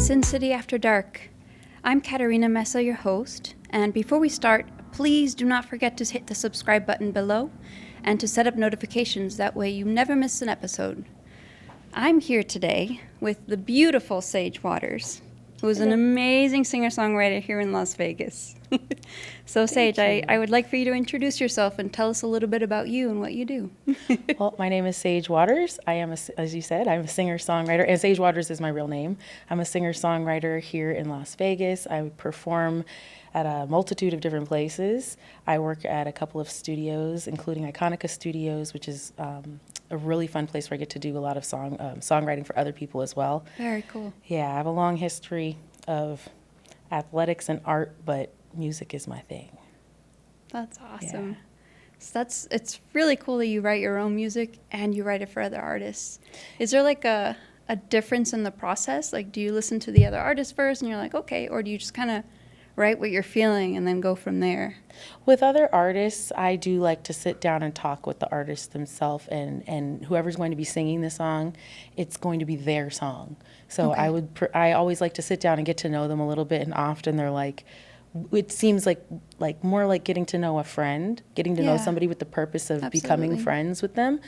Sin City After Dark. I'm Katerina Mesa, your host, and before we start, please do not forget to hit the subscribe button below and to set up notifications, that way you never miss an episode. I'm here today with the beautiful Sage Waters, who is an amazing singer-songwriter here in Las Vegas. So Sage, I would like for you to introduce yourself and tell us a little bit about you and what you do. Well, my name is Sage Waters. I am, as you said, I'm a singer-songwriter, and Sage Waters is my real name. I'm a singer-songwriter here in Las Vegas. I perform at a multitude of different places. I work at a couple of studios, including Iconica Studios, which is a really fun place where I get to do a lot of songwriting for other people as well. Very cool. Yeah, I have a long history of athletics and art, but music is my thing. That's awesome. Yeah. So it's really cool that you write your own music and you write it for other artists. Is there like a difference in the process? Like, do you listen to the other artist first and you're like, okay, or do you just kind of write what you're feeling and then go from there? With other artists, I do like to sit down and talk with the artist themselves, and whoever's going to be singing the song, it's going to be their song. So okay. I always like to sit down and get to know them a little bit, and often they're like, it seems like more like getting to know a friend, getting to know somebody with the purpose of becoming friends with them,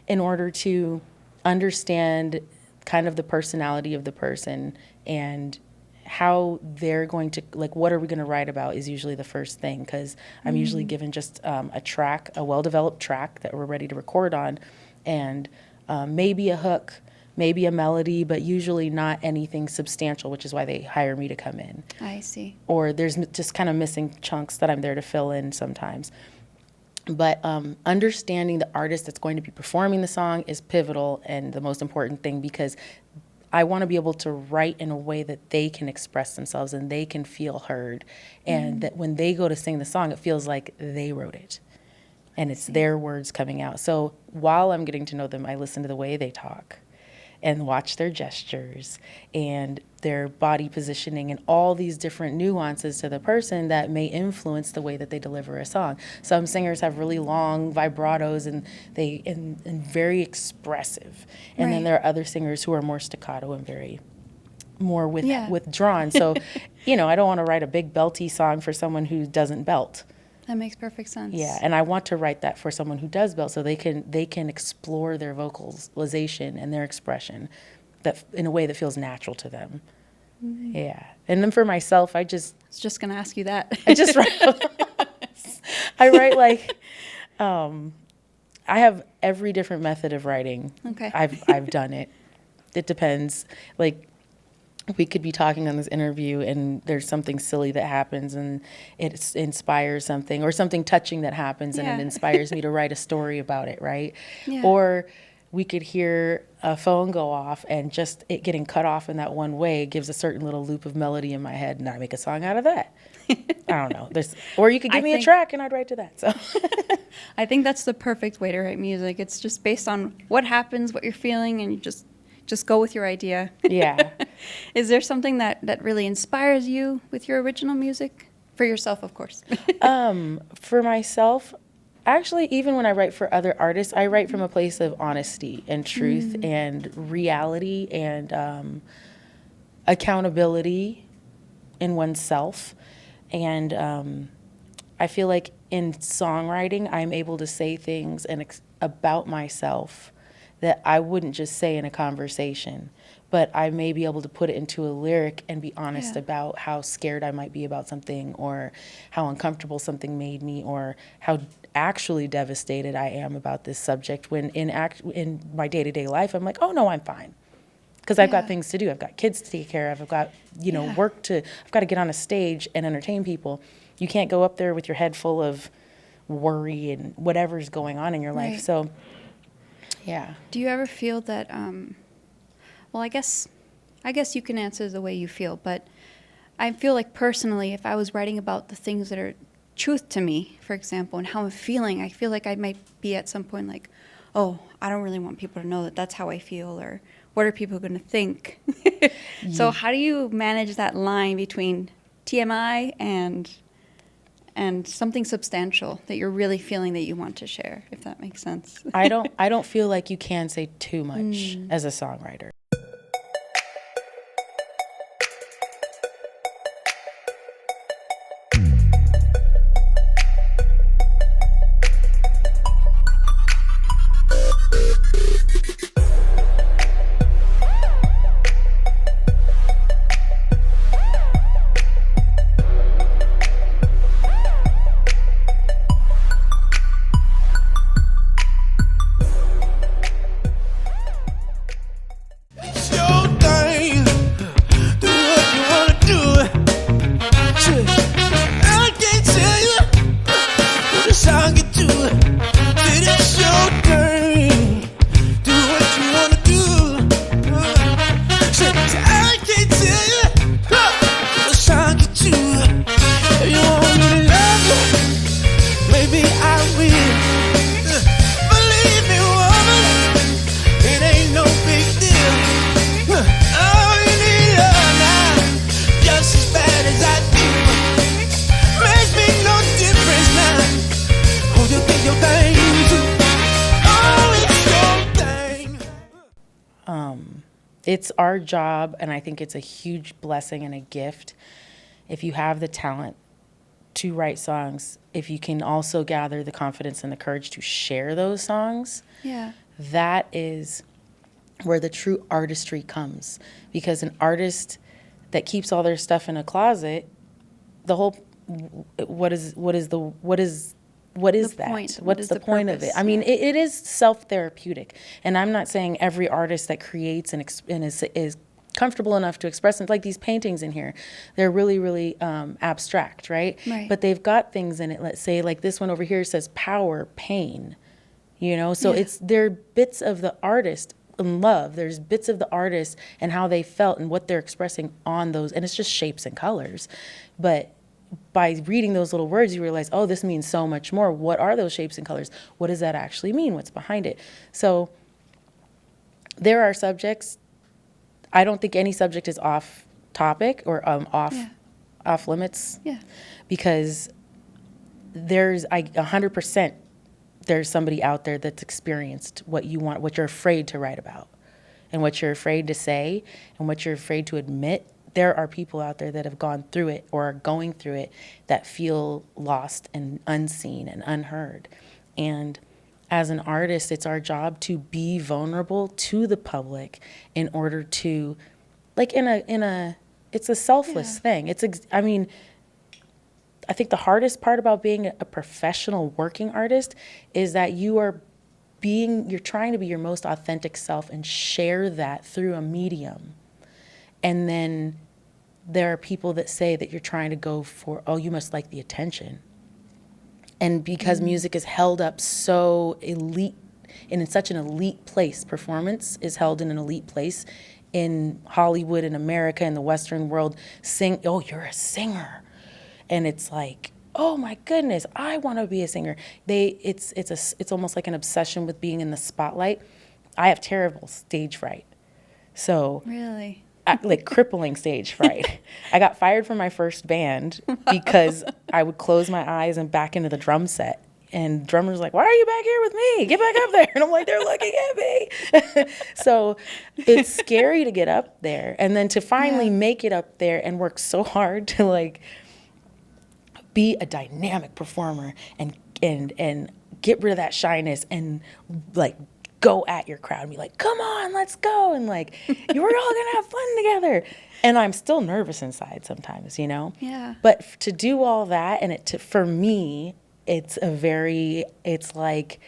in order to understand kind of the personality of the person and how they're going to, like, what are we going to write about is usually the first thing, because I'm usually given just a track, a well-developed track that we're ready to record on, and maybe a hook, maybe a melody, but usually not anything substantial, which is why they hire me to come in. I see. Or there's just kind of missing chunks that I'm there to fill in sometimes. But understanding the artist that's going to be performing the song is pivotal and the most important thing, because I want to be able to write in a way that they can express themselves and they can feel heard, and that when they go to sing the song, it feels like they wrote it and it's their words coming out. So while I'm getting to know them, I listen to the way they talk and watch their gestures and their body positioning and all these different nuances to the person that may influence the way that they deliver a song. Some singers have really long vibratos and very expressive. And then there are other singers who are more staccato and very more withdrawn. So, I don't want to write a big belty song for someone who doesn't belt. That makes perfect sense. Yeah, and I want to write that for someone who does belt, so they can explore their vocalization and their expression that in a way that feels natural to them. Mm-hmm. Yeah, and then for myself, I was just gonna ask you that. I just write. I write like, I have every different method of writing. Okay. I've done it. It depends. Like, we could be talking on this interview and there's something silly that happens and it inspires something, or something touching that happens and it inspires me to write a story about it, right? Yeah. Or we could hear a phone go off and just it getting cut off in that one way gives a certain little loop of melody in my head, and I make a song out of that. I don't know. Or you could give me a track and I'd write to that. So I think that's the perfect way to write music. It's just based on what happens, what you're feeling, and you just go with your idea. Yeah. Is there something that really inspires you with your original music? For yourself, of course. For myself, actually, even when I write for other artists, I write from a place of honesty and truth and reality and accountability in oneself. And I feel like in songwriting, I'm able to say things about myself that I wouldn't just say in a conversation, but I may be able to put it into a lyric and be honest about how scared I might be about something, or how uncomfortable something made me, or how actually devastated I am about this subject, when in my day-to-day life, I'm like, oh no, I'm fine. Because I've got things to do. I've got kids to take care of. I've got, work I've got to get on a stage and entertain people. You can't go up there with your head full of worry and whatever's going on in your life. So, yeah. Do you ever feel that, well, I guess you can answer the way you feel, but I feel like personally, if I was writing about the things that are truth to me, for example, and how I'm feeling, I feel like I might be at some point like, oh, I don't really want people to know that that's how I feel, or what are people going to think? So how do you manage that line between TMI and something substantial that you're really feeling that you want to share, if that makes sense? I don't feel like you can say too much as a songwriter. It's our job, and I think it's a huge blessing and a gift if you have the talent to write songs, if you can also gather the confidence and the courage to share those songs. Yeah. That is where the true artistry comes. Because an artist that keeps all their stuff in a closet, the whole what is that? Point. What What's is the the point of it? purpose? I mean, Yeah. it is self-therapeutic. And I'm not saying every artist that creates and is comfortable enough to express it, like these paintings in here, they're really, really abstract, right? Right. But they've got things in it. Let's say like this one over here says power, pain, so Yeah. they're bits of the artist and love. There's bits of the artist and how they felt and what they're expressing on those, and it's just shapes and colors. But by reading those little words, you realize, oh, this means so much more. What are those shapes and colors? What does that actually mean? What's behind it? So there are subjects. I don't think any subject is off topic or Yeah. off limits, Yeah. because there's 100% there's somebody out there that's experienced what you want, what you're afraid to write about, and what you're afraid to say, and what you're afraid to admit. There are people out there that have gone through it or are going through it that feel lost and unseen and unheard. And as an artist, it's our job to be vulnerable to the public in order to, like, it's a selfless Yeah. thing. I think the hardest part about being a professional working artist is that you're trying to be your most authentic self and share that through a medium. And then there are people that say that you're trying to go for, oh, you must like the attention. And because music is held up so elite, and in such an elite place, performance is held in an elite place in Hollywood, in America, in the Western world, oh, you're a singer. And it's like, oh my goodness, I want to be a singer. It's almost like an obsession with being in the spotlight. I have terrible stage fright. So Really. like crippling stage fright. I got fired from my first band because I would close my eyes and back into the drum set. And drummers like, why are you back here with me? Get back up there. And I'm like, they're looking at me. So it's scary to get up there. And then to finally Yeah. make it up there and work so hard to like be a dynamic performer and get rid of that shyness and like go at your crowd and be like, come on, let's go. And like, we're all going to have fun together. And I'm still nervous inside sometimes, Yeah. But to do all that, and for me, it's like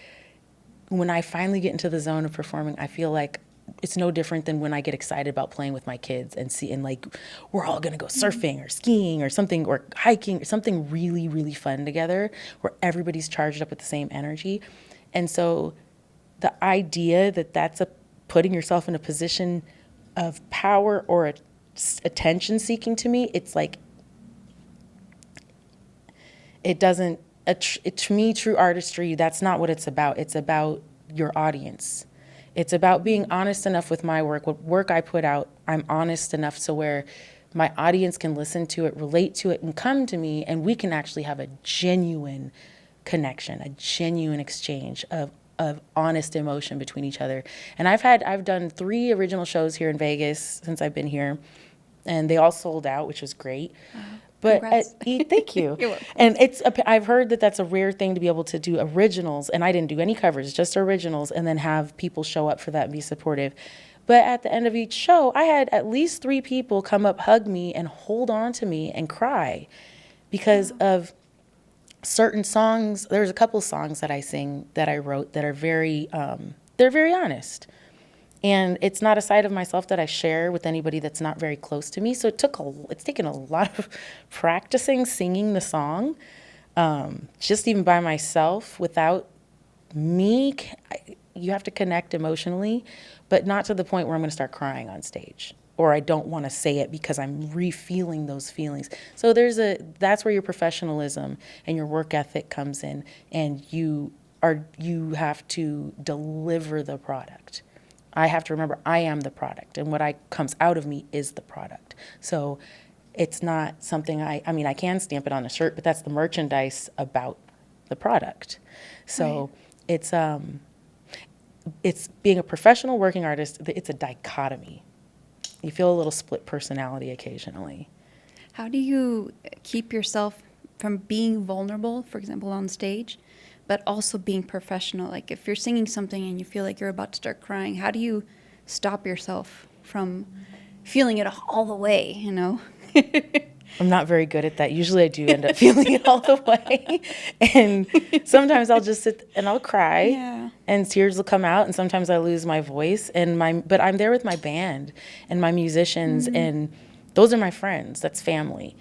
when I finally get into the zone of performing, I feel like it's no different than when I get excited about playing with my kids and like, we're all going to go surfing or skiing or something, or hiking or something really, really fun together where everybody's charged up with the same energy. And so the idea that that's putting yourself in a position of power or attention seeking, to me, it's like, it doesn't, to me, true artistry, that's not what it's about. It's about your audience. It's about being honest enough with my work. What work I put out, I'm honest enough so where my audience can listen to it, relate to it, and come to me, and we can actually have a genuine connection, a genuine exchange of honest emotion between each other. And I've done 3 original shows here in Vegas since I've been here, and they all sold out, which was great. But thank you. You're welcome. And I've heard that that's a rare thing to be able to do originals, and I didn't do any covers, just originals, and then have people show up for that and be supportive. But at the end of each show, I had at least 3 people come up, hug me, and hold on to me and cry because of certain songs. There's a couple songs that I sing that I wrote that are they're very honest. And it's not a side of myself that I share with anybody that's not very close to me. So it's taken a lot of practicing singing the song, just even by myself. Without me, you have to connect emotionally, but not to the point where I'm going to start crying on stage, or I don't want to say it because I'm re-feeling those feelings. So that's where your professionalism and your work ethic comes in, and you have to deliver the product. I have to remember I am the product, and what comes out of me is the product. So it's not something I can stamp it on a shirt, but that's the merchandise about the product. So It's it's being a professional working artist, it's a dichotomy. You feel a little split personality occasionally. How do you keep yourself from being vulnerable, for example, on stage, but also being professional? Like if you're singing something and you feel like you're about to start crying, how do you stop yourself from feeling it all the way, you know? I'm not very good at that. Usually I do end up feeling it all the way. And sometimes I'll just sit and I'll cry, Yeah. and tears will come out, and sometimes I lose my voice but I'm there with my band and my musicians, and those are my friends. That's family.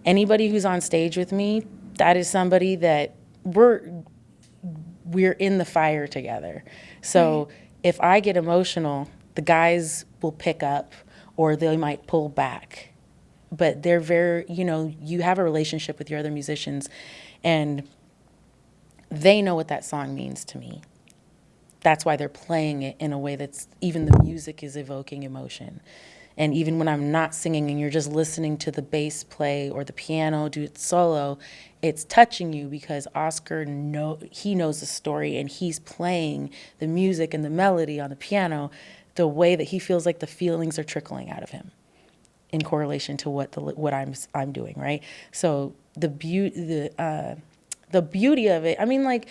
Anybody who's on stage with me, that is somebody that we're in the fire together. So if I get emotional, the guys will pick up or they might pull back. But they're very, you have a relationship with your other musicians, and they know what that song means to me. That's why they're playing it in a way that's, even the music is evoking emotion. And even when I'm not singing and you're just listening to the bass play or the piano do its solo, it's touching you because Oscar he knows the story, and he's playing the music and the melody on the piano the way that he feels like the feelings are trickling out of him in correlation to what I'm doing, right? So the beauty of it, I mean, like,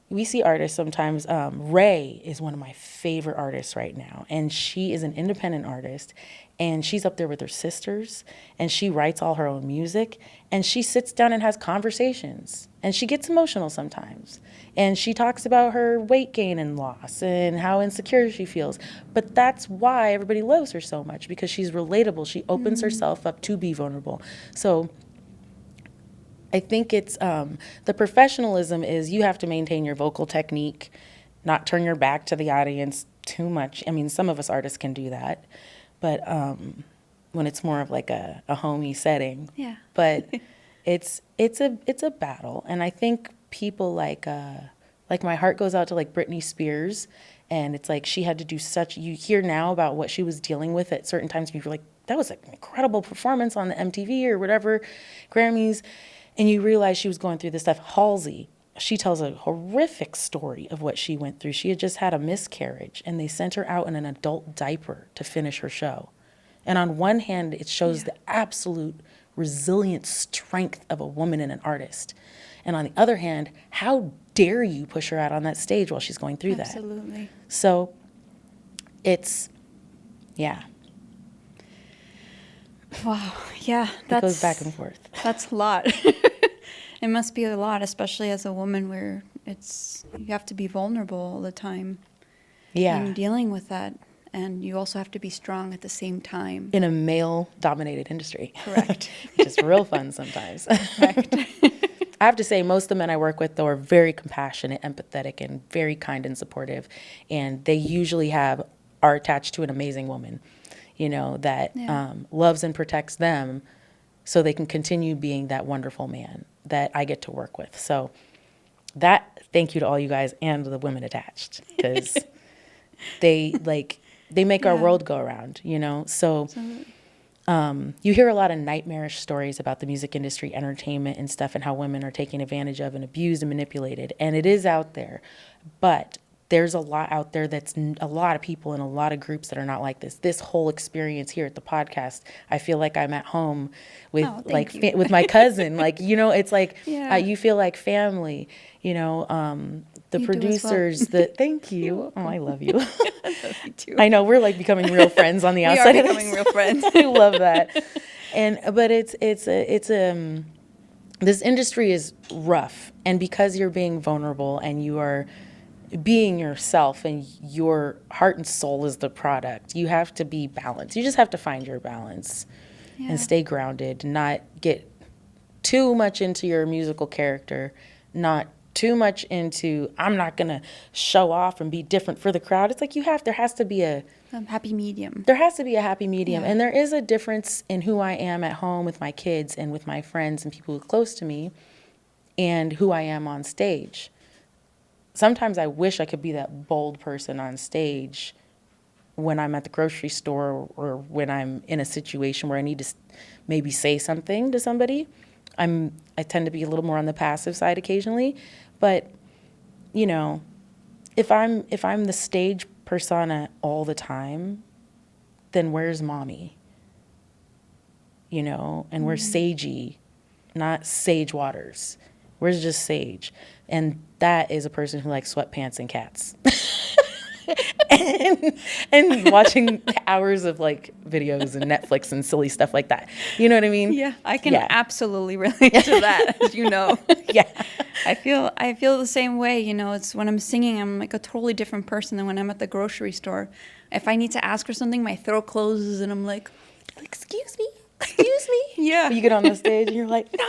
we see artists sometimes. Ray is one of my favorite artists right now, and she is an independent artist, and she's up there with her sisters, and she writes all her own music, and she sits down and has conversations, and she gets emotional sometimes, and she talks about her weight gain and loss and how insecure she feels. But that's why everybody loves her so much, because she's relatable. She opens herself up to be vulnerable. So I think it's the professionalism is you have to maintain your vocal technique, not turn your back to the audience too much. I mean, some of us artists can do that, but when it's more of like a homey setting. Yeah. But it's a battle, and I think people like my heart goes out to like Britney Spears, and it's like she had to do such. You hear now about what she was dealing with at certain times. People are like, that was an incredible performance on the MTV or whatever, Grammys. And you realize she was going through this stuff. Halsey, she tells a horrific story of what she went through. She had just had a miscarriage, and they sent her out in an adult diaper to finish her show. And on one hand, it shows the absolute resilient strength of a woman and an artist. And on the other hand, how dare you push her out on that stage while she's going through that? Absolutely. So it's, yeah. Wow. Yeah. It goes back and forth. That's a lot. It must be a lot, especially as a woman, where you have to be vulnerable all the time. Yeah. In dealing with that. And you also have to be strong at the same time. In a male-dominated industry. Correct. Which is real fun sometimes. Correct. I have to say, most of the men I work with, though, are very compassionate, empathetic, and very kind and supportive. And they usually are attached to an amazing woman, that loves and protects them so they can continue being that wonderful man that I get to work with. So thank you to all you guys and the women attached, because they make our world go around, So you hear a lot of nightmarish stories about the music industry, entertainment and stuff, and how women are taken advantage of and abused and manipulated. And it is out there. But there's a lot out there that's a lot of people in a lot of groups that are not like this. This whole experience here at the podcast, I feel like I'm at home with with my cousin. It's like you feel like family. The you producers, thank you. Oh, I love you. I love you too. I know we're like becoming real friends on the We outside. are becoming real friends. I love that. But this industry is rough, and because you're being vulnerable and you are being yourself and your heart and soul is the product, you have to be balanced. You just have to find your balance and stay grounded, not get too much into your musical character, not too much into, I'm not going to show off and be different for the crowd. It's like there has to be a happy medium. There has to be a happy medium. Yeah. And there is a difference in who I am at home with my kids and with my friends and people who are close to me and who I am on stage. Sometimes I wish I could be that bold person on stage when I'm at the grocery store or when I'm in a situation where I need to maybe say something to somebody. I tend to be a little more on the passive side occasionally, but it's if I'm the stage persona all the time, then where's mommy? You know, and where's Sagey? Not Sage Waters. Where's just Sage? And that is a person who likes sweatpants and cats. and watching hours of like videos and Netflix and silly stuff like that. You know what I mean? Yeah, I can absolutely relate to that, as you know. Yeah. I feel the same way, you know. It's when I'm singing, I'm like a totally different person than when I'm at the grocery store. If I need to ask for something, my throat closes and I'm like, Excuse me. Excuse me. yeah. You get on the stage and you're like, nah.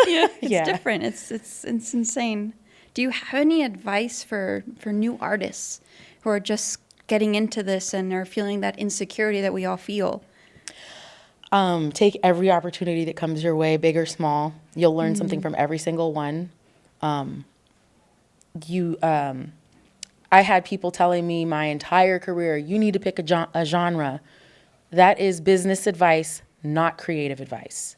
Yeah, it's Yeah. different. It's insane. Do you have any advice for new artists who are just getting into this and are feeling that insecurity that we all feel? Take every opportunity that comes your way, big or small. You'll learn something from every single one. I had people telling me my entire career, you need to pick a genre. That is business advice, not creative advice.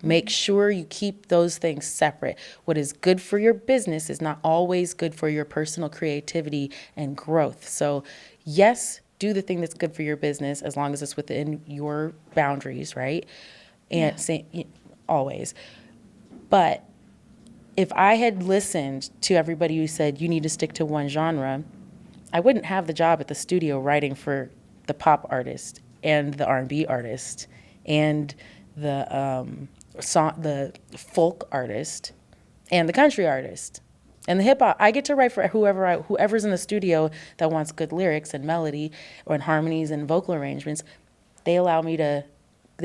Make sure you keep those things separate. What is good for your business is not always good for your personal creativity and growth. So, yes, do the thing that's good for your business as long as it's within your boundaries, right? And always. But if I had listened to everybody who said you need to stick to one genre, I wouldn't have the job at the studio writing for the pop artist and the R&B artist and the folk artist and the country artist and the hip hop. I get to write for whoever's in the studio that wants good lyrics and melody and harmonies and vocal arrangements. They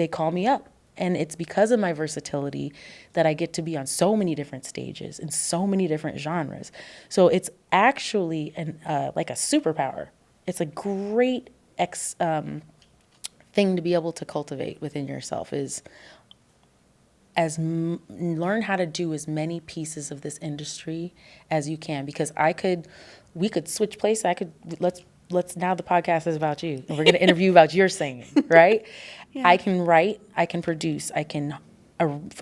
call me up. And it's because of my versatility that I get to be on so many different stages in so many different genres. So it's actually like a superpower. It's a great thing to be able to cultivate within yourself is learn how to do as many pieces of this industry as you can, because we could switch places. Let's now the podcast is about you and we're going to interview about your singing, right? Yeah. I can write, I can produce, I can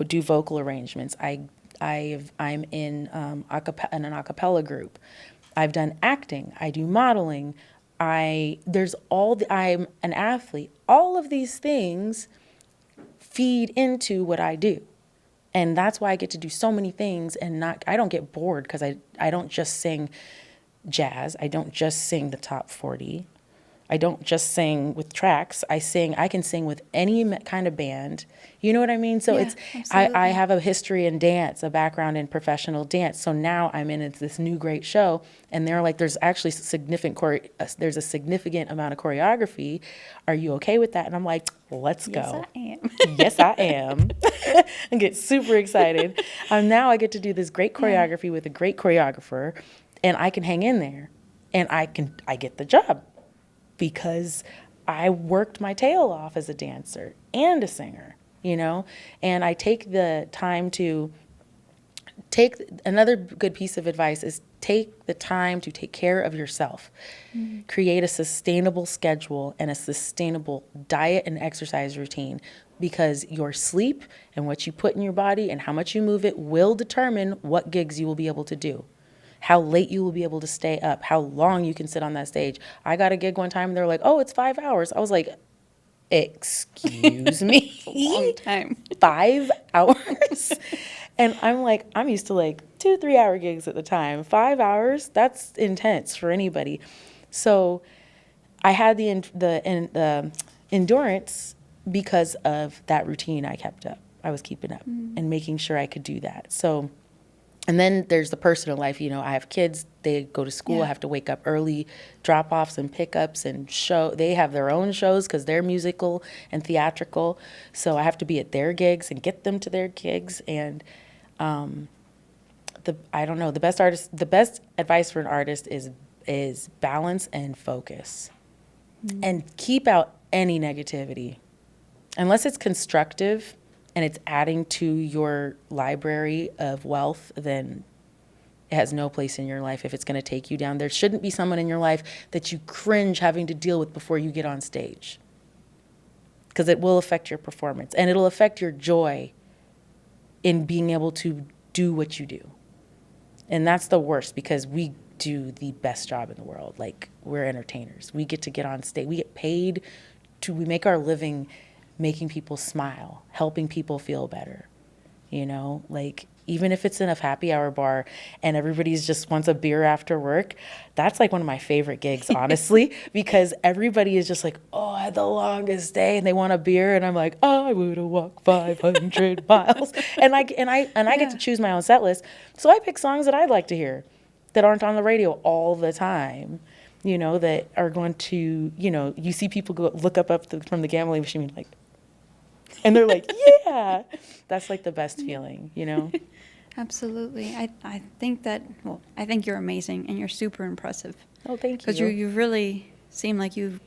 do vocal arrangements. I'm in an a cappella group. I've done acting, I do modeling. I'm an athlete. All of these things feed into what I do. And that's why I get to do so many things and I don't get bored, because I don't just sing jazz. I don't just sing the top 40. I don't just sing with tracks. I can sing with any kind of band. You know what I mean? So I have a history in dance, a background in professional dance. So now I'm in this new great show, and they're like, there's actually there's a significant amount of choreography. Are you okay with that? And I'm like, let's go. Yes, I am. I get super excited. Now I get to do this great choreography with a great choreographer, and I can hang in there, and I get the job, because I worked my tail off as a dancer and a singer, you know? And I take the time another good piece of advice is take the time to take care of yourself. Mm-hmm. Create a sustainable schedule and a sustainable diet and exercise routine, because your sleep and what you put in your body and how much you move it will determine what gigs you will be able to do. How late you will be able to stay up, how long you can sit on that stage. I got a gig one time and they were like, oh, it's 5 hours. I was like, excuse me? It's a long time. 5 hours? And I'm like, I'm used to like 2-3 hour gigs at the time. 5 hours, that's intense for anybody. So I had the endurance because of that routine I kept up. I was keeping up and making sure I could do that. So. And then there's the personal life. You know, I have kids, they go to school, I have to wake up early, drop-offs and pickups and they have their own shows because they're musical and theatrical. So I have to be at their gigs and get them to their gigs. And the best advice for an artist is balance and focus. And keep out any negativity. Unless it's constructive and it's adding to your library of wealth, then it has no place in your life if it's going to take you down. There shouldn't be someone in your life that you cringe having to deal with before you get on stage, because it will affect your performance and it'll affect your joy in being able to do what you do. And that's the worst, because we do the best job in the world. Like, we're entertainers. We get to get on stage. We get paid we make our living making people smile, helping people feel better. You know, like, even if it's in a happy hour bar and everybody's just wants a beer after work, that's like one of my favorite gigs, honestly, because everybody is just like, oh, I had the longest day, and they want a beer, and I'm like, oh, I would have walked 500 miles, and I get to choose my own set list, so I pick songs that I'd like to hear, that aren't on the radio all the time, you know, that are going to, you know, you see people go look up from the gambling machine, like, and they're like, yeah, that's like the best feeling, you know? Absolutely. I think that, well, I think you're amazing and you're super impressive. Oh, thank you. Because you really seem like you've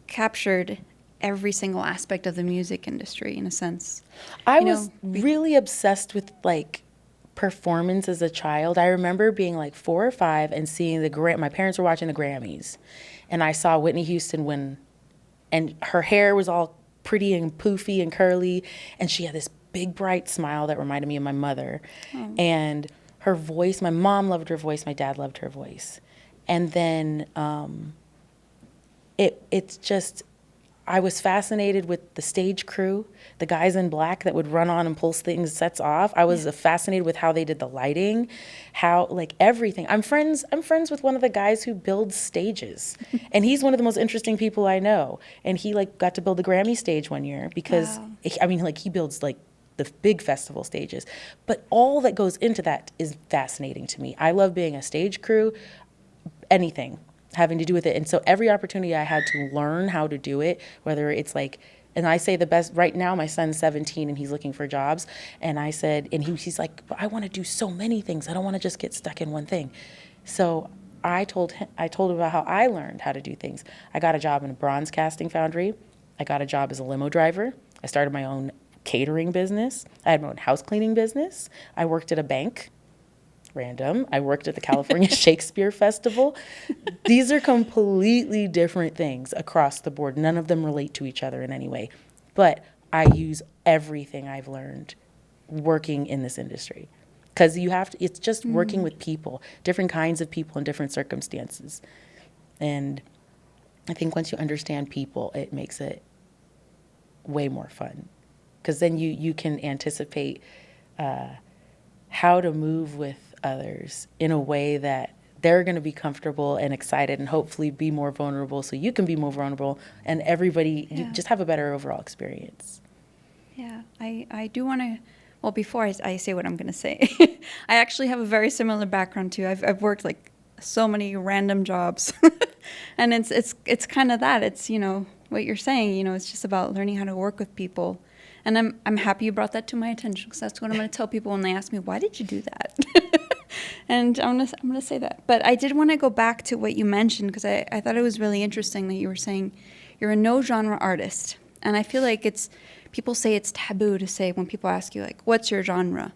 captured every single aspect of the music industry in a sense. I was really obsessed with like performance as a child. I remember being like 4 or 5 and seeing my parents were watching the Grammys, and I saw Whitney Houston win, and her hair was all pretty and poofy and curly, and she had this big bright smile that reminded me of my mother. Oh. And her voice, my mom loved her voice, my dad loved her voice. And then it's just, I was fascinated with the stage crew, the guys in black that would run on and pull sets off. I was fascinated with how they did the lighting, how, like, everything. I'm friends with one of the guys who builds stages, and he's one of the most interesting people I know. And he like got to build the Grammy stage one year because, wow. I mean, like, he builds like the big festival stages, but all that goes into that is fascinating to me. I love being a stage crew, anything having to do with it. And so every opportunity I had to learn how to do it, whether it's like, and I say the best, right now my son's 17 and he's looking for jobs. And I said, and he's like, but I want to do so many things. I don't want to just get stuck in one thing. So I told him about how I learned how to do things. I got a job in a bronze casting foundry. I got a job as a limo driver. I started my own catering business. I had my own house cleaning business. I worked at a bank. Random. I worked at the California Shakespeare Festival. These are completely different things across the board. None of them relate to each other in any way. But I use everything I've learned working in this industry. Because it's just working with people, different kinds of people in different circumstances. And I think once you understand people, it makes it way more fun. Because then you can anticipate how to move with others in a way that they're going to be comfortable and excited and hopefully be more vulnerable so you can be more vulnerable and everybody, you just have a better overall experience. Yeah, I do want to, well, before I say what I'm going to say, I actually have a very similar background too. I've worked like so many random jobs and it's kind of that. It's, you know, what you're saying, you know, it's just about learning how to work with people. And I'm happy you brought that to my attention because that's what I'm going to tell people when they ask me, why did you do that? And I'm gonna say that. But I did want to go back to what you mentioned because I thought it was really interesting that you were saying you're a no-genre artist. And I feel like people say it's taboo to say when people ask you, like, what's your genre?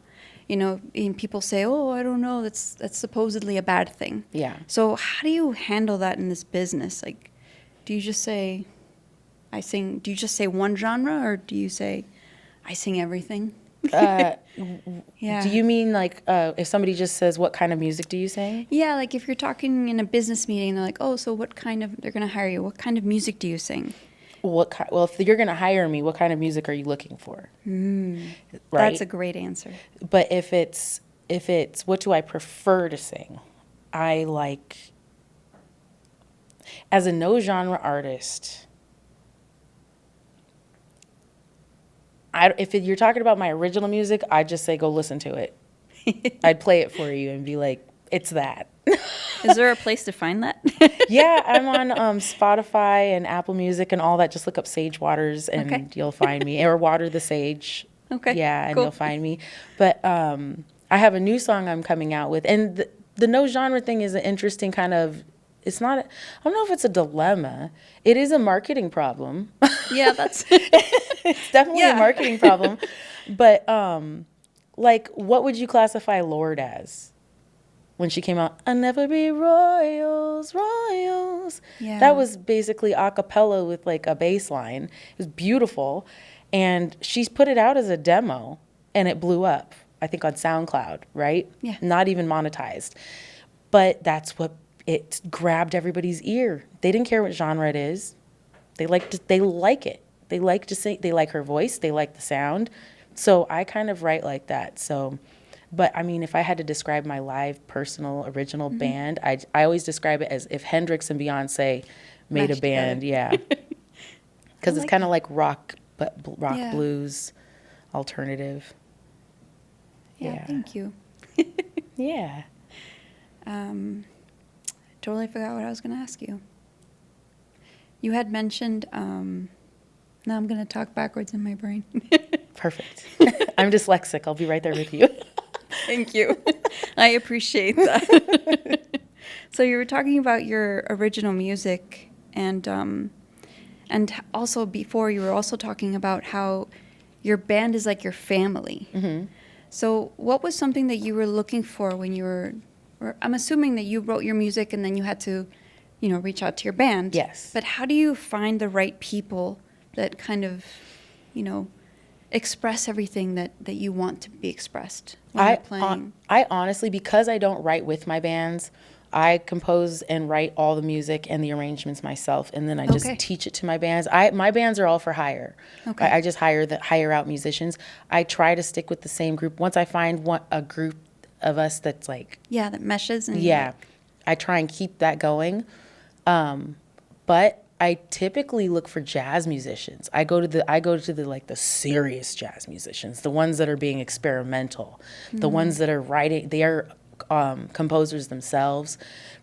You know, and people say, oh, I don't know, that's supposedly a bad thing. Yeah. So how do you handle that in this business? Like, do you just say, do you just say one genre or do you say, I sing everything? Yeah. Do you mean like if somebody just says, what kind of music do you sing? Yeah, like if you're talking in a business meeting, they're like, oh, so they're going to hire you. What kind of music do you sing? Well, if you're going to hire me, what kind of music are you looking for? Right? That's a great answer. But if it's what do I prefer to sing? I like, as a no-genre artist, if you're talking about my original music, I'd just say go listen to it. I'd play it for you and be like, it's that. Is there a place to find that? Yeah, I'm on Spotify and Apple Music and all that. Just look up Sage Waters and you'll find me. Or Water the Sage. Okay. Yeah, and you'll find me. But I have a new song I'm coming out with. And the no genre thing is an interesting kind of, it's not, I don't know if it's a dilemma. It is a marketing problem. Yeah, that's... It's definitely a marketing problem. But, like, what would you classify Lorde as? When she came out, I'll never be royals, royals. Yeah. That was basically a cappella with, like, a bass line. It was beautiful. And she's put it out as a demo, and it blew up, I think, on SoundCloud, right? Yeah. Not even monetized. But that's what it grabbed everybody's ear. They didn't care what genre it is. They like it. They like to sing. They like her voice. They like the sound. So I kind of write like that. So, but I mean, if I had to describe my live, personal, original band, I always describe it as if Hendrix and Beyonce made Mashed a band. together. Yeah, because it's like kind of like rock, but rock Yeah. blues, alternative. Yeah, thank you. Yeah. Totally forgot what I was going to ask you. You had mentioned, now I'm going to talk backwards in my brain. Perfect. I'm dyslexic. I'll be right there with you. Thank you. I appreciate that. So you were talking about your original music, and also before you were also talking about how your band is like your family. Mm-hmm. So what was something that you were looking for when you were, or I'm assuming that you wrote your music and then you had to, reach out to your band. Yes. But how do you find the right people that kind of, express everything that you want to be expressed when you're playing? I honestly, because I don't write with my bands, I compose and write all the music and the arrangements myself, and then I just Okay. teach it to my bands. My bands are all for hire. Okay. I just hire out musicians. I try to stick with the same group. Once I find a group of us that's like, Yeah, that meshes. And yeah, I try and keep that going. But I typically look for jazz musicians. I go to the like the serious jazz musicians, the ones that are being experimental, the ones that are writing. They are composers themselves.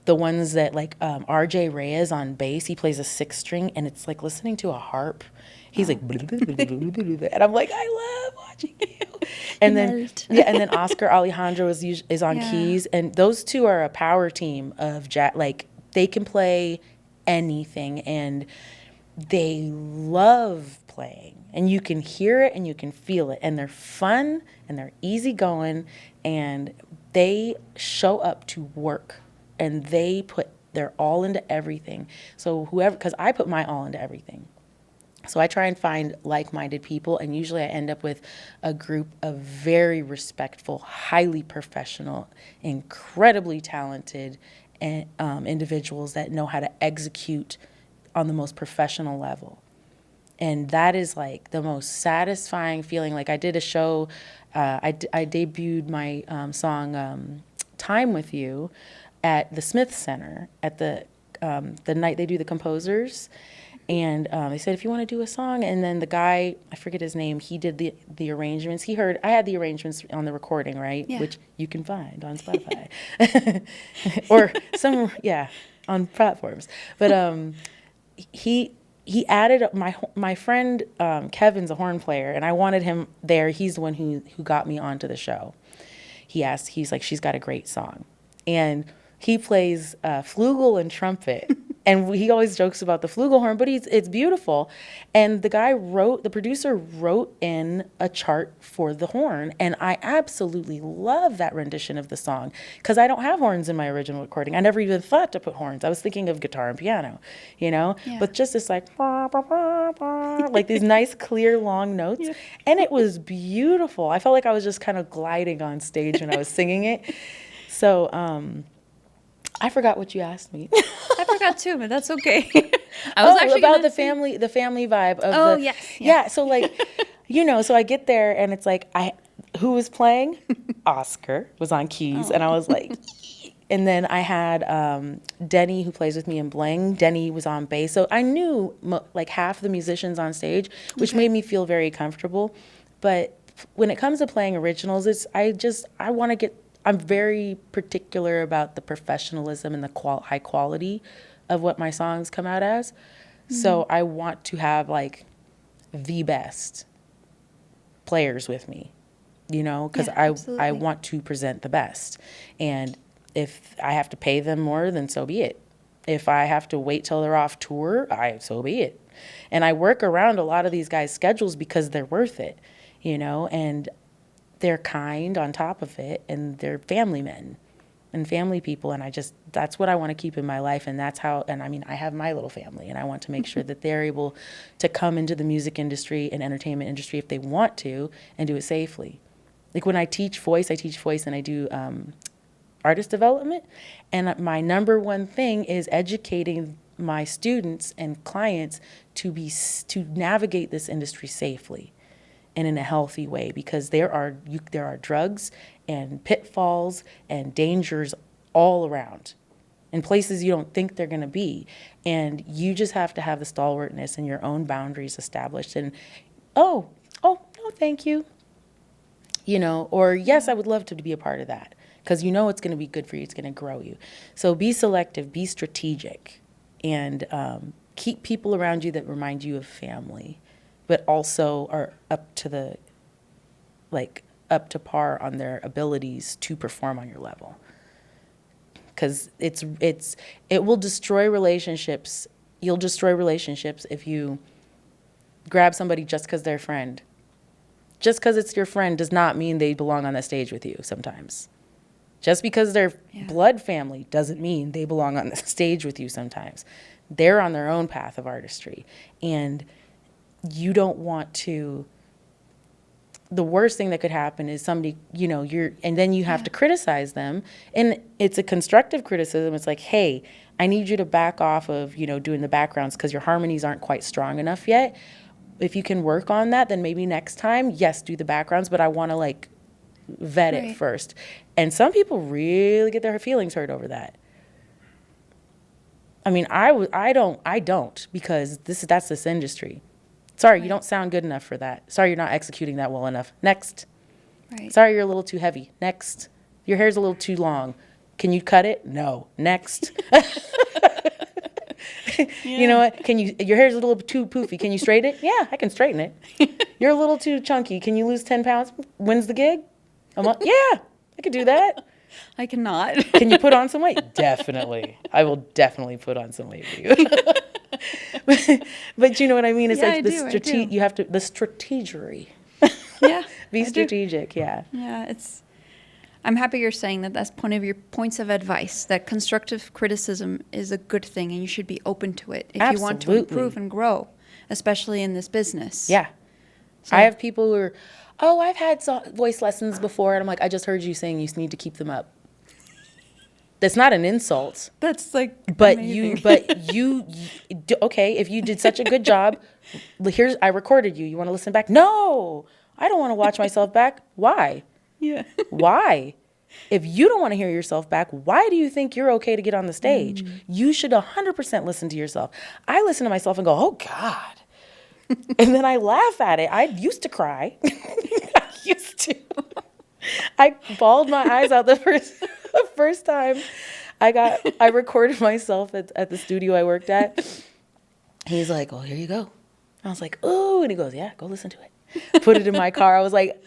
The ones that like R.J. Reyes on bass. He plays a 6-string, and it's like listening to a harp. He's like, and I'm like, I love watching you. And then Melt. and then Oscar Alejandro is on Yeah. keys, and those two are a power team of jazz. Like they can play anything, and they love playing, and you can hear it and you can feel it, and they're fun and they're easygoing, and they show up to work, and they put their all into everything. So because I put my all into everything. So I try and find like-minded people, and usually I end up with a group of very respectful, highly professional, incredibly talented individuals that know how to execute on the most professional level. And that is like the most satisfying feeling. Like I did a show, I debuted my song "Time with You" at the Smith Center at the night they do the composers. And they said, if you want to do a song, and then the guy, I forget his name, he did the arrangements. I had the arrangements on the recording, right? Yeah. Which you can find on Spotify. Or on platforms. But he added my friend Kevin's a horn player, and I wanted him there. He's the one who got me onto the show. He's like, she's got a great song. And he plays flugel and trumpet. And he always jokes about the flugelhorn, but it's beautiful. And the producer wrote in a chart for the horn. And I absolutely love that rendition of the song because I don't have horns in my original recording. I never even thought to put horns. I was thinking of guitar and piano, Yeah. but just this like, bah, bah, bah, bah, like these nice, clear, long notes. Yeah. And it was beautiful. I felt like I was just kind of gliding on stage when I was singing it. So, I forgot what you asked me. I forgot too, but that's okay. I was actually about gonna the say- family vibe of Oh, the yes, yeah. yeah. So like, so I get there and it's like who was playing? Oscar was on keys, and I was like, and then I had Denny who plays with me in Bling. Denny was on bass, so I knew like half the musicians on stage, which made me feel very comfortable. But when it comes to playing originals, I want to get. I'm very particular about the professionalism and the high quality of what my songs come out as. So I want to have like the best players with me, because Yeah, I absolutely. want to present the best. And if I have to pay them more, then so be it. If I have to wait till they're off tour, so be it. And I work around a lot of these guys' schedules because they're worth it, and they're kind on top of it, and they're family men and family people, and that's what I want to keep in my life, and that's how, and I mean, I have my little family, and I want to make sure that they're able to come into the music industry and entertainment industry if they want to, and do it safely. Like when I teach voice, and I do artist development. And my number one thing is educating my students and clients to navigate this industry safely and in a healthy way, because there are drugs and pitfalls and dangers all around in places you don't think they're going to be. And you just have to have the stalwartness and your own boundaries established. And, oh, no, thank you. Or yes, I would love to be a part of that, because it's going to be good for you. It's going to grow you. So be selective, be strategic, and keep people around you that remind you of family, but also are up to par on their abilities to perform on your level. Because it will destroy relationships. You'll destroy relationships if you grab somebody just because they're a friend. Just because it's your friend does not mean they belong on the stage with you sometimes. Just because they're blood family doesn't mean they belong on the stage with you sometimes. They're on their own path of artistry. And you don't want to... The worst thing that could happen is somebody, and then you have to criticize them. And it's a constructive criticism. It's like, hey, I need you to back off of, doing the backgrounds because your harmonies aren't quite strong enough yet. If you can work on that, then maybe next time, yes, do the backgrounds, but I want to vet it first. And some people really get their feelings hurt over that. I mean, I don't, because that's this industry. Sorry, you don't sound good enough for that. Sorry, you're not executing that well enough. Next. Right. Sorry, you're a little too heavy. Next. Your hair's a little too long. Can you cut it? No. Next. You know what? Your hair's a little too poofy. Can you straighten it? Yeah, I can straighten it. You're a little too chunky. Can you lose 10 pounds? When's the gig? Yeah, I could do that. I cannot. Can you put on some weight? Definitely. I will definitely put on some weight for you. But you know what I mean? It's you have to, the strategery. Yeah. Be strategic, yeah. Yeah, I'm happy you're saying that that's one of your points of advice, that constructive criticism is a good thing and you should be open to it if you want to improve and grow, especially in this business. Yeah. So, I have people who are, I've had voice lessons before, and I'm like, I just heard you saying you need to keep them up. That's not an insult. That's amazing. Okay, if you did such a good job, I recorded you. You want to listen back? No, I don't want to watch myself back. Why? Yeah. Why? If you don't want to hear yourself back, why do you think you're okay to get on the stage? You should 100% listen to yourself. I listen to myself and go, oh God. And then I laugh at it. I used to cry. I bawled my eyes out the first time I recorded myself at the studio I worked at. He's like, oh, here you go. I was like, ooh. And he goes, yeah, go listen to it. Put it in my car. I was like,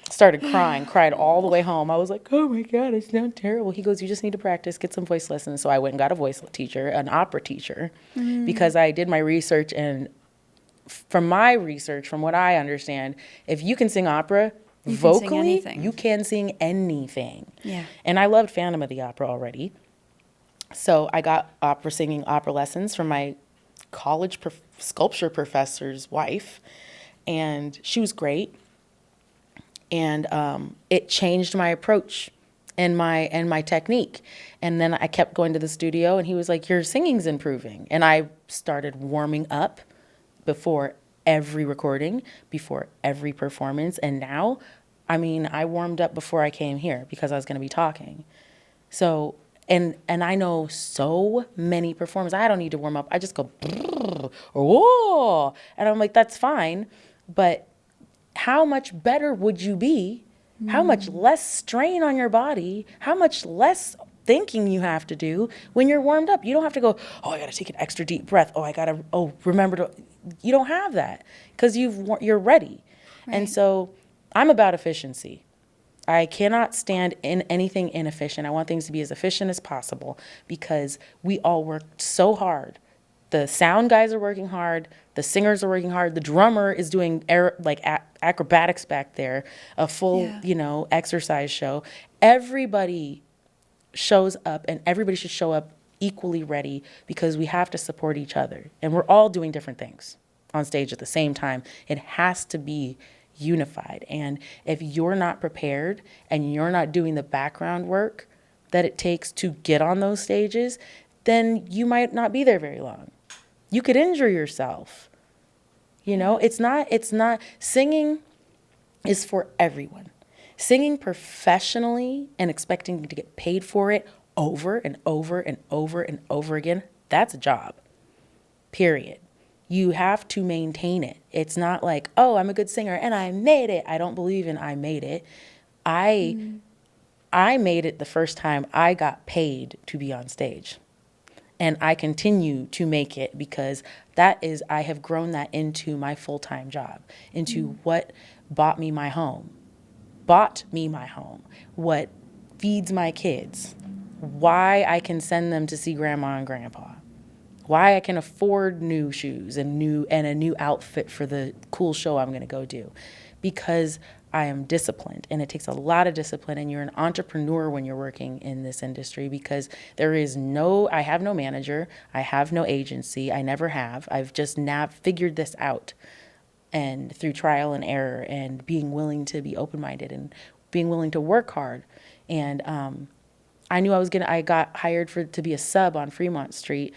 started crying, cried all the way home. I was like, oh my God, I sound terrible. He goes, you just need to practice, get some voice lessons. So I went and got a voice teacher, an opera teacher, because I did my research. And from what I understand, if you can sing opera vocally, you can sing anything. Yeah. And I loved Phantom of the Opera already. So I got singing opera lessons from my college sculpture professor's wife. And she was great. And it changed my approach and my technique. And then I kept going to the studio, and he was like, your singing's improving. And I started warming up before every recording, before every performance. And now, I warmed up before I came here because I was going to be talking. So, and I know so many performers, I don't need to warm up. I just go, or whoa. And I'm like, that's fine. But how much better would you be? How much less strain on your body? How much less thinking you have to do when you're warmed up? You don't have to go, I got to take an extra deep breath. Remember to, you don't have that because you're ready. Right. And so I'm about efficiency. I cannot stand in anything inefficient. I want things to be as efficient as possible because we all work so hard. The sound guys are working hard. The singers are working hard. The drummer is doing acrobatics back there, a full, exercise show. Everybody shows up, and everybody should show up equally ready because we have to support each other. And we're all doing different things on stage at the same time. It has to be unified. And if you're not prepared and you're not doing the background work that it takes to get on those stages, then you might not be there very long. You could injure yourself. You know, it's not, singing is for everyone. Singing professionally and expecting to get paid for it over and over and over and over again, that's a job, period. You have to maintain it. It's not like, oh, I'm a good singer and I made it. I don't believe in I made it. I made it the first time I got paid to be on stage. And I continue to make it because I have grown that into my full-time job, into what bought me my home, what feeds my kids, why I can send them to see grandma and grandpa, why I can afford new shoes and a new outfit for the cool show I'm going to go do, because I am disciplined, and it takes a lot of discipline, and you're an entrepreneur when you're working in this industry, because I have no manager, I have no agency, I never have. I've just now figured this out, and through trial and error and being willing to be open-minded and being willing to work hard. And I knew I got hired to be a sub on Fremont Street.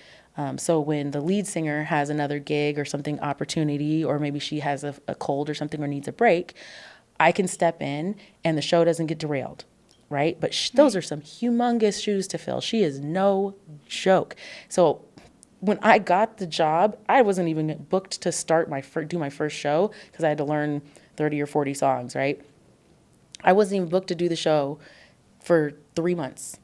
So when the lead singer has another gig or something opportunity, or maybe she has a cold or something or needs a break, I can step in and the show doesn't get derailed, right? But those are some humongous shoes to fill. She is no joke. So when I got the job, I wasn't even booked to do my first show because I had to learn 30 or 40 songs, right? I wasn't even booked to do the show for 3 months.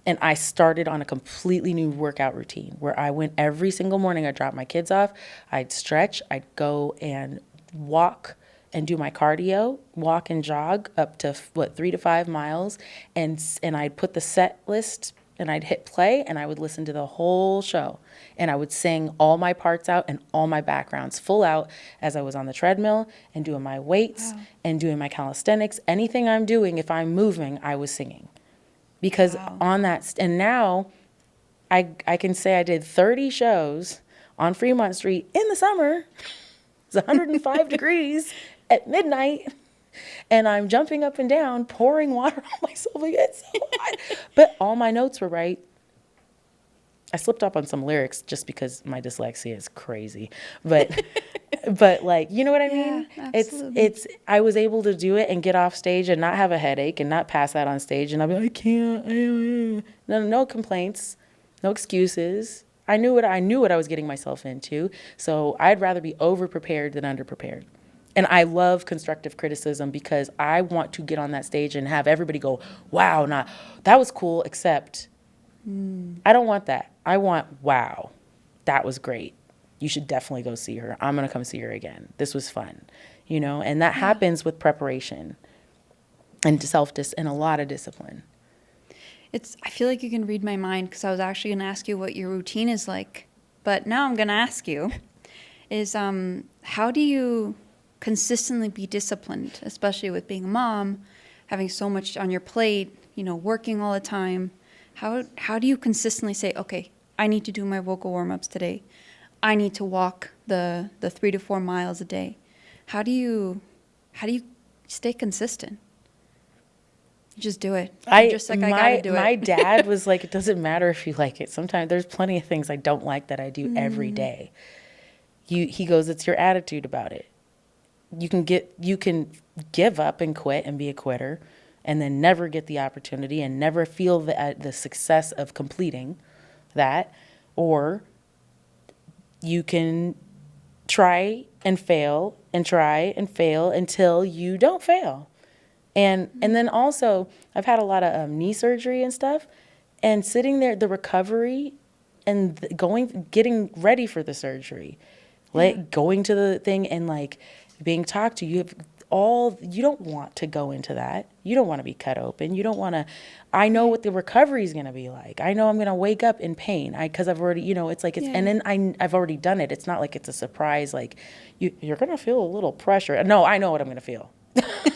And I started on a completely new workout routine where I went every single morning. I'd drop my kids off, I'd stretch, I'd go and walk and do my cardio, walk and jog up to 3 to 5 miles, and I'd put the set list and I'd hit play and I would listen to the whole show, and I would sing all my parts out and all my backgrounds full out as I was on the treadmill and doing my weights and doing my calisthenics. Anything I'm doing, if I'm moving, I was singing, because on that, and now I can say I did 30 shows on Fremont Street in the summer. It's 105 degrees at midnight, and I'm jumping up and down, pouring water on myself. Like, it's so hot. But all my notes were right. I slipped up on some lyrics just because my dyslexia is crazy. But like, you know what I mean? Absolutely. I was able to do it and get off stage and not have a headache and not pass out on stage and I'll be like, I can't. No complaints, no excuses. I knew what I was getting myself into. So I'd rather be over prepared than under prepared. And I love constructive criticism because I want to get on that stage and have everybody go, wow, that was cool, except I don't want that. I want, wow, that was great. You should definitely go see her. I'm going to come see her again. This was fun, and that happens with preparation and and a lot of discipline. I feel like you can read my mind, because I was actually going to ask you what your routine is like. But now I'm going to ask you is how do you consistently be disciplined, especially with being a mom, having so much on your plate, working all the time? How do you consistently say, okay, I need to do my vocal warm-ups today. I need to walk the 3 to 4 miles a day. How do you stay consistent? You just do it. I gotta do it. My dad was like, it doesn't matter if you like it. Sometimes there's plenty of things I don't like that I do every day. He goes, it's your attitude about it. You can give up and quit and be a quitter and then never get the opportunity and never feel the success of completing that, or you can try and fail and try and fail until you don't fail. And then also, I've had a lot of knee surgery and stuff, and sitting there, the recovery and getting ready for the surgery, going to the thing and like being talked to, you don't want to go into that. You don't want to be cut open. You don't want to. I know what the recovery is going to be like. I know I'm going to wake up in pain because I've already, it's like and then I've already done it. It's not like it's a surprise. Like you're going to feel a little pressure. No, I know what I'm going to feel.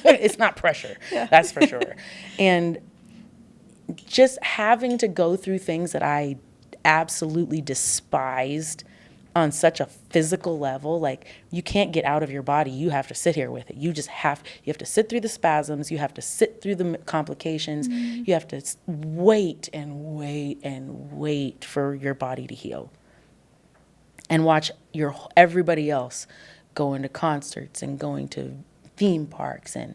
It's not pressure. That's for sure. And just having to go through things that I absolutely despised on such a physical level. Like, you can't get out of your body. You have to sit here with it. You have to sit through the spasms. You have to sit through the complications. You have to wait and wait and wait for your body to heal. And watch everybody else going to concerts and going to theme parks and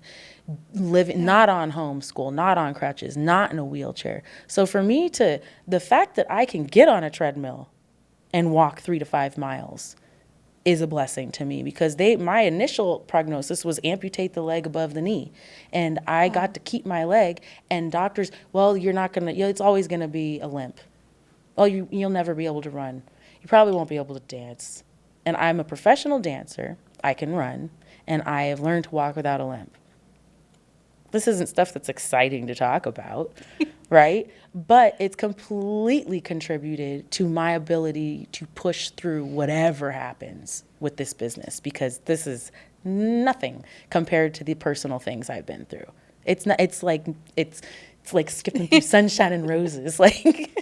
living not on homeschool, not on crutches, not in a wheelchair. So for me the fact that I can get on a treadmill and walk 3 to 5 miles is a blessing to me, because my initial prognosis was amputate the leg above the knee, and I got to keep my leg, and doctors, well, it's always gonna be a limp. Oh, you'll never be able to run. You probably won't be able to dance. And I'm a professional dancer. I can run, and I have learned to walk without a limp. This isn't stuff that's exciting to talk about, right? But it's completely contributed to my ability to push through whatever happens with this business, because this is nothing compared to the personal things I've been through. It's like skipping through sunshine and roses. Like,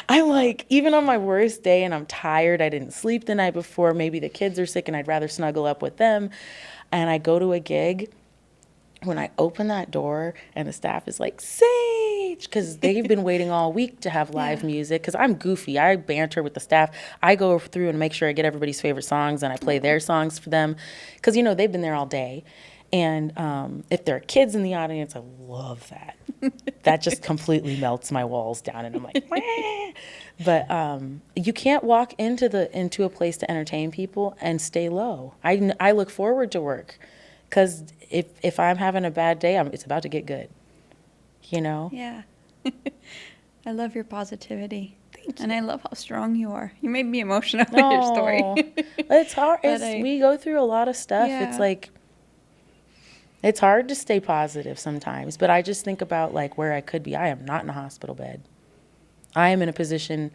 I'm like, even on my worst day and I'm tired, I didn't sleep the night before, maybe the kids are sick and I'd rather snuggle up with them, and I go to a gig, when I open that door and the staff is like, Sage, because they've been waiting all week to have live music, because I'm goofy. I banter with the staff. I go through and make sure I get everybody's favorite songs, and I play their songs for them, because, they've been there all day. And if there are kids in the audience, I love that. That just completely melts my walls down, and I'm like, wah. But you can't walk into a place to entertain people and stay low. I look forward to work, because if I'm having a bad day, it's about to get good, Yeah. I love your positivity. Thank you. And I love how strong you are. You made me emotional with your story. It's hard. We go through a lot of stuff. Yeah. It's like, it's hard to stay positive sometimes. But I just think about like where I could be. I am not in a hospital bed. I am in a position,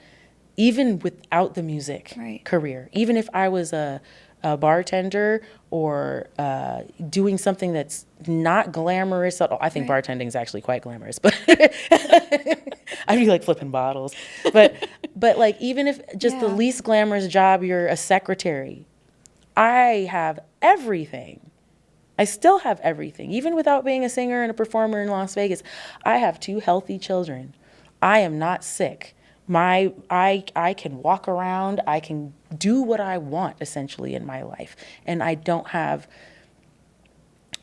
even without the music career, even if I was a bartender or doing something that's not glamorous at all. I think bartending is actually quite glamorous, but I'd be like flipping bottles. But like, even if just the least glamorous job, you're a secretary, I have everything. I still have everything. Even without being a singer and a performer in Las Vegas, I have 2 healthy children. I am not sick. I can walk around. I can do what I want, essentially, in my life. And I don't have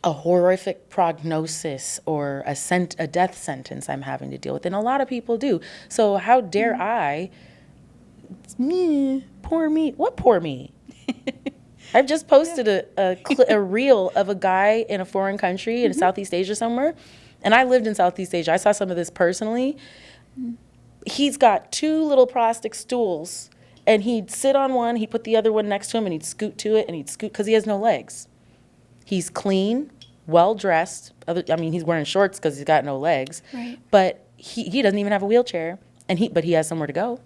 a horrific prognosis or a death sentence I'm having to deal with. And a lot of people do. So how dare I? It's me, poor me. What poor me? I've just posted a reel of a guy in a foreign country in Southeast Asia somewhere. And I lived in Southeast Asia. I saw some of this personally. He's got 2 little plastic stools, and he'd sit on one, he'd put the other one next to him, and he'd scoot to it, and he'd scoot, because he has no legs. He's clean, well-dressed. He's wearing shorts because he's got no legs. Right. But he doesn't even have a wheelchair, but he has somewhere to go.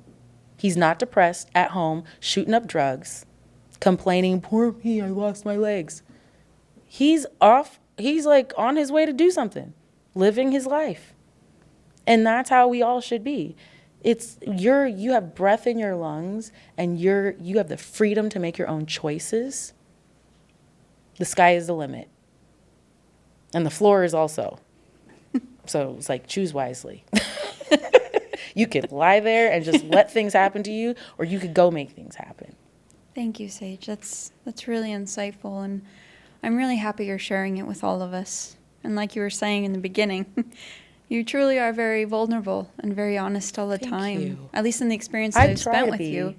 He's not depressed, at home, shooting up drugs, complaining, poor me, I lost my legs. He's like on his way to do something, living his life. And that's how we all should be. You have breath in your lungs, and you have the freedom to make your own choices. The sky is the limit. And the floor is also. So it's like, choose wisely. You could lie there and just let things happen to you, or you could go make things happen. Thank you, Sage. That's really insightful, and I'm really happy you're sharing it with all of us. And like you were saying in the beginning, you truly are very vulnerable and very honest all the time. Thank you. At least in the experience that I've try spent to with be. you.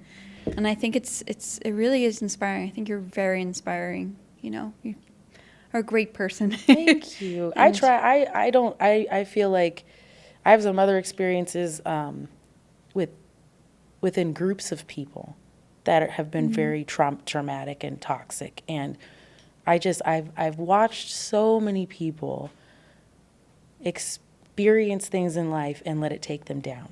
And I think it really is inspiring. I think you're very inspiring. You are a great person. Thank you. I try. I feel like I have some other experiences within groups of people that have been very traumatic and toxic, and I've watched so many people experience things in life and let it take them down,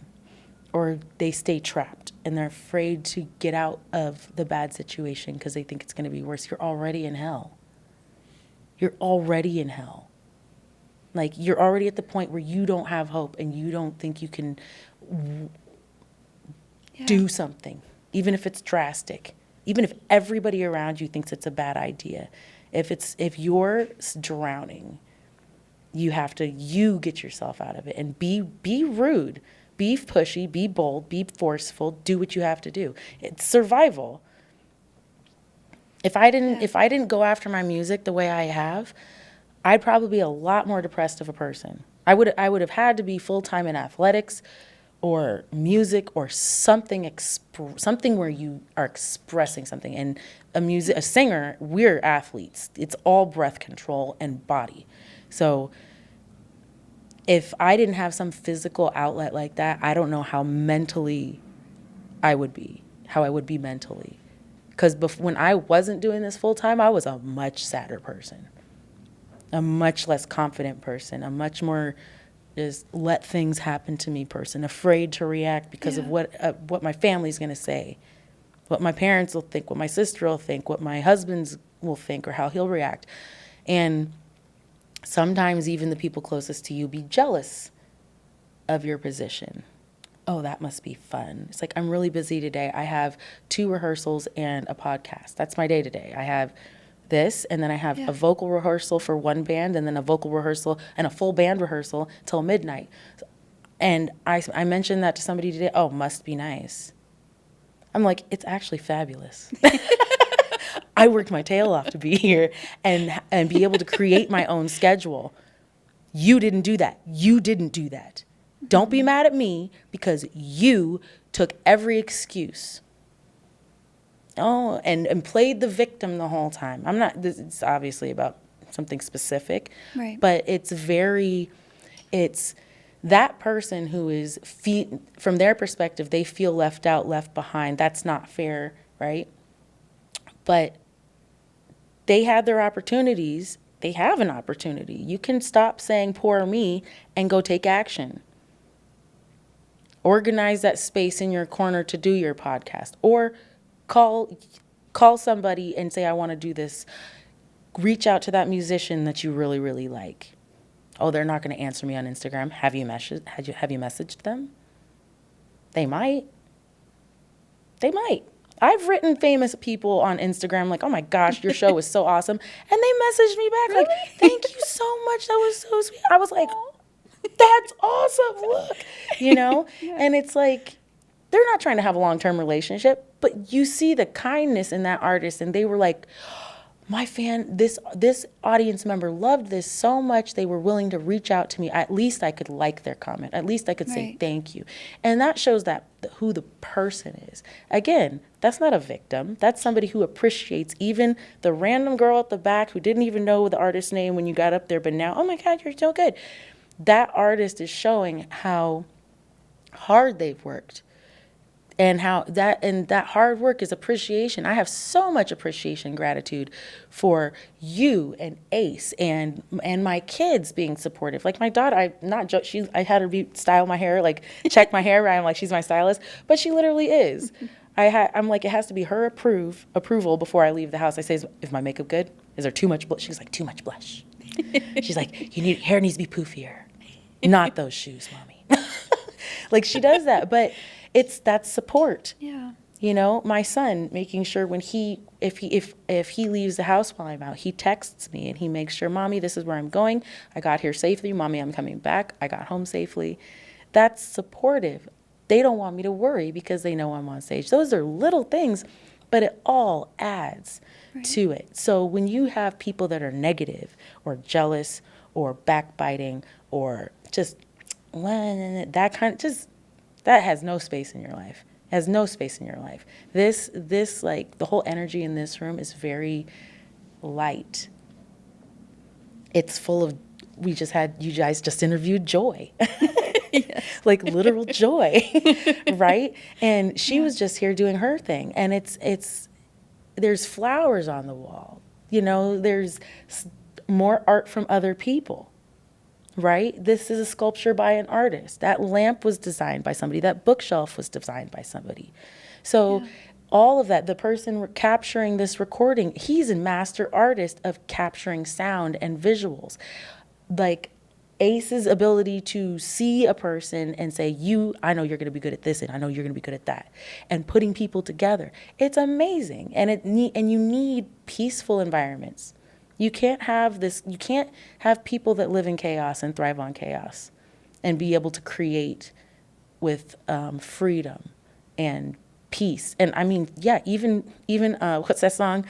or they stay trapped and they're afraid to get out of the bad situation because they think it's going to be worse. You're already in hell. You're already in hell. Like, you're already at the point where you don't have hope and you don't think you can do something. even if it's drastic, even if everybody around you thinks it's a bad idea. If you're drowning, you get yourself out of it, and be rude, be pushy, be bold, be forceful, do what you have to do. It's survival. If I didn't go after my music the way I have, I'd probably be a lot more depressed of a person. I would have had to be full-time in athletics or music or something something where you are expressing something. And a singer, we're athletes. It's all breath control and body. So if I didn't have some physical outlet like that, I don't know how I would be mentally. Because when I wasn't doing this full time, I was a much sadder person, a much less confident person, a much more just let things happen to me person, afraid to react because of what my family's going to say, what my parents will think, what my sister will think, what my husband will think, or how he'll react. And sometimes even the people closest to you be jealous of your position. Oh, that must be fun. It's like, I'm really busy today. I have 2 rehearsals and a podcast. That's my day today. I have this, and then I have a vocal rehearsal for one band, and then a vocal rehearsal and a full band rehearsal till midnight. And I mentioned that to somebody today. Oh, must be nice. I'm like, it's actually fabulous. I worked my tail off to be here and be able to create my own schedule. You didn't do that. You didn't do that. Don't be mad at me because you took every excuse. Oh, and played the victim the whole time. It's obviously about something specific. Right. But it's that person who is, from their perspective, they feel left out, left behind. That's not fair, right? But they had their opportunities. They have an opportunity. You can stop saying poor me and go take action. Organize that space in your corner to do your podcast, or call somebody and say, I want to do this. Reach out to that musician that you really, really like. Oh, they're not going to answer me on Instagram. Have you messaged them? They might. I've written famous people on Instagram like, oh my gosh, your show was so awesome. And they messaged me back like, thank you so much. That was so sweet. I was like, that's awesome. Look, And it's like, they're not trying to have a long-term relationship, but you see the kindness in that artist. And they were like, my fan, this audience member loved this so much, they were willing to reach out to me. At least I could like their comment. At least I could say thank you. And that shows that who the person is. Again, that's not a victim. That's somebody who appreciates even the random girl at the back who didn't even know the artist's name when you got up there, but now, oh my God, you're so good. That artist is showing how hard they've worked. And that hard work is appreciation. I have so much appreciation, gratitude for you and Ace and my kids being supportive. Like my daughter, I had her style my hair, like check my hair. I'm like, she's my stylist, but she literally is. I'm like, it has to be her approval before I leave the house. I say, is my makeup good? Is there too much blush? She's like, too much blush. She's like, hair needs to be poofier. Not those shoes, mommy. Like she does that, but that's support. Yeah. My son making sure when if he leaves the house while I'm out, he texts me and he makes sure, Mommy, this is where I'm going. I got here safely. Mommy, I'm coming back. I got home safely. That's supportive. They don't want me to worry because they know I'm on stage. Those are little things, but it all adds to it. So when you have people that are negative or jealous or backbiting or just that has no space in your life. Has no space in your life. This like the whole energy in this room is very light. It's full of, you guys just interviewed Joy. Yes. Like literal joy, right? And she was just here doing her thing. And there's flowers on the wall. There's more art from other people. Right? This is a sculpture by an artist. That lamp was designed by somebody. That bookshelf was designed by somebody. So all of that, the person capturing this recording, he's a master artist of capturing sound and visuals. Like Ace's ability to see a person and say, I know you're going to be good at this, and I know you're going to be good at that, and putting people together. It's amazing. And you need peaceful environments. You can't have people that live in chaos and thrive on chaos and be able to create with freedom and peace. And I mean, yeah, even what's that song?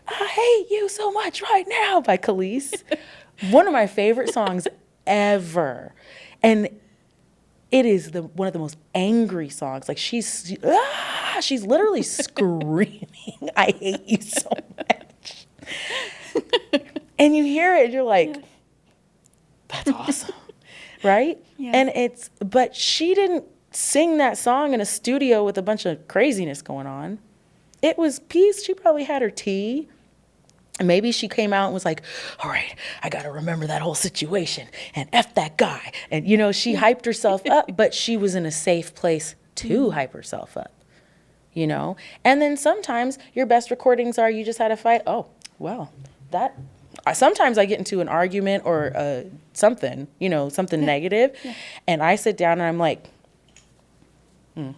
I hate you so much right now by Khalees. One of my favorite songs ever. And it is one of the most angry songs. Like she's literally screaming, I hate you so much. And you hear it and you're like, that's awesome. Right? Yeah. And but she didn't sing that song in a studio with a bunch of craziness going on. It was peace. She probably had her tea. And maybe she came out and was like, all right, I got to remember that whole situation and F that guy. And, she hyped herself up, but she was in a safe place to hype herself up, And then sometimes your best recordings are you just had a fight. Oh, well, sometimes I get into an argument or something, something negative. Yeah. And I sit down and I'm like, now,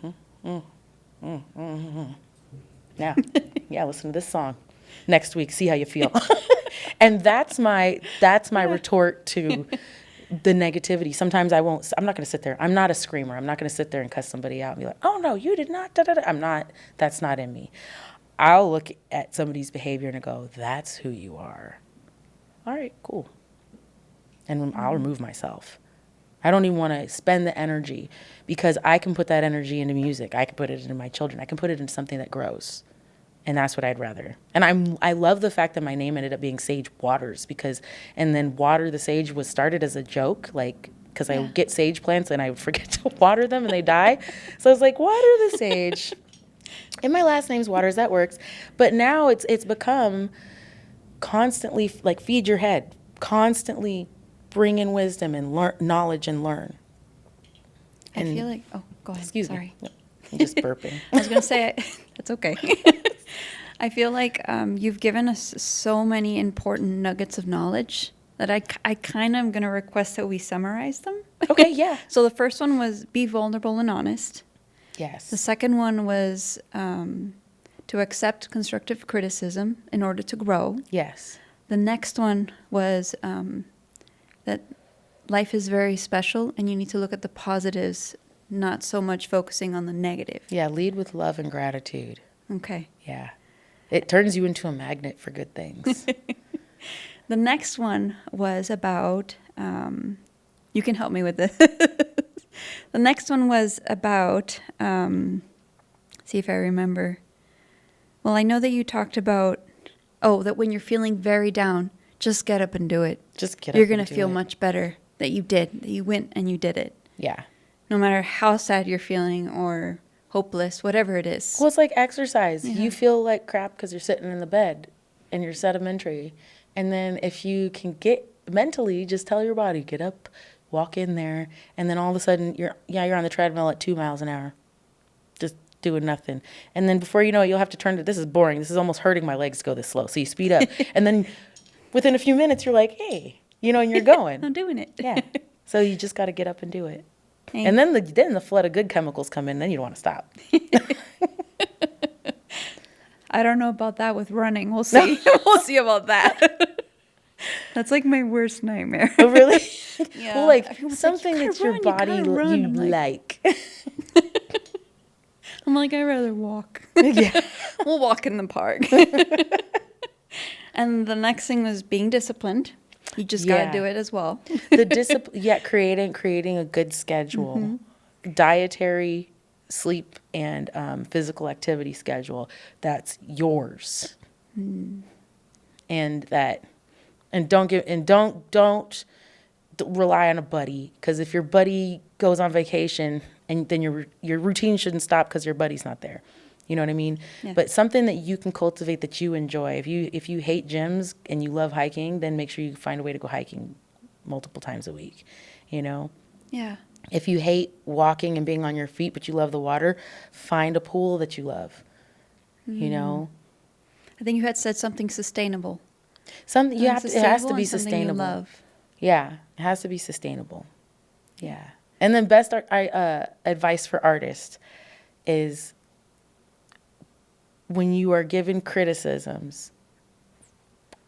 yeah, listen to this song. Next week, see how you feel. And that's my retort to the negativity. Sometimes I'm not going to sit there. I'm not a screamer. I'm not going to sit there and cuss somebody out and be like, oh no, you did not, da, da, da. That's not in me. I'll look at somebody's behavior and go, that's who you are. All right, cool. And I'll remove myself. I don't even want to spend the energy because I can put that energy into music. I can put it into my children. I can put it into something that grows. And that's what I'd rather. And I love the fact that my name ended up being Sage Waters and then Water the Sage was started as a joke, because I would get sage plants and I would forget to water them and they die. So I was like, Water the Sage. And my last name's Waters, that works. But now it's become constantly, feed your head, constantly bring in wisdom and learn knowledge and learn. I feel like, go ahead. Excuse Sorry. me. I'm just burping. I was going to say, that's okay. I feel like you've given us so many important nuggets of knowledge that I kind of am going to request that we summarize them. Okay, yeah. So the first one was be vulnerable and honest. Yes. The second one was to accept constructive criticism in order to grow. Yes. The next one was that life is very special and you need to look at the positives, not so much focusing on the negative. Yeah, lead with love and gratitude. Okay. Yeah. It turns you into a magnet for good things. The next one was about, you can help me with this. The next one was about, see if I remember. Well, I know that you talked about, that when you're feeling very down, just get up and do it. Just get up You're and do it. going to feel much better that you went and you did it. Yeah. No matter how sad you're feeling or hopeless, whatever it is. Well, it's like exercise. Yeah. You feel like crap because you're sitting in the bed and you're sedimentary. And then if you can get mentally, just tell your body, get up, walk in there. And then all of a sudden, you're on the treadmill at 2 miles an hour, just doing nothing. And then before you know it, you'll have to turn to, this is boring. This is almost hurting my legs to go this slow. So you speed up. And then within a few minutes, you're like, hey, and you're going. I'm doing it. Yeah. So you just got to get up and do it. Hey. And then the flood of good chemicals come in, then you don't want to stop. I don't know about that with running. We'll see. We'll see about that. That's like my worst nightmare. Oh, really? Yeah. Well, like Everyone's something like, that your body you like. I'm like, I'd rather walk. Yeah. We'll walk in the park. And the next thing was being disciplined. You just got to do it as well. The discipline, creating a good schedule, dietary, sleep, and physical activity schedule that's yours, and don't rely on a buddy, because if your buddy goes on vacation, and then your routine shouldn't stop because your buddy's not there. You know what I mean? Yeah. But something that you can cultivate that you enjoy. If you hate gyms and you love hiking, then make sure you find a way to go hiking multiple times a week, Yeah. If you hate walking and being on your feet, but you love the water, find a pool that you love, I think you had said something sustainable. It has to be sustainable. You love. Yeah, it has to be sustainable. Yeah. And then best advice for artists is when you are given criticisms,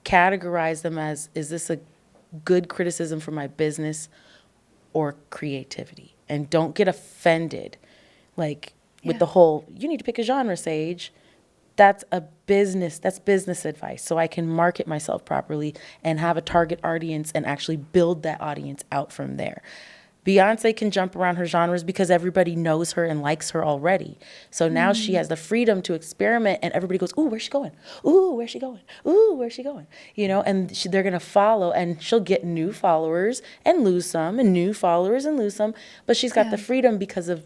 categorize them as, is this a good criticism for my business or creativity? And don't get offended. Like with the whole, you need to pick a genre, Sage. That's business advice. So I can market myself properly and have a target audience and actually build that audience out from there. Beyonce can jump around her genres because everybody knows her and likes her already. So now she has the freedom to experiment, and everybody goes, ooh, where's she going? Ooh, where's she going? Ooh, where's she going? You know, and they're going to follow, and she'll get new followers and lose some, and new followers and lose some. But she's got the freedom because of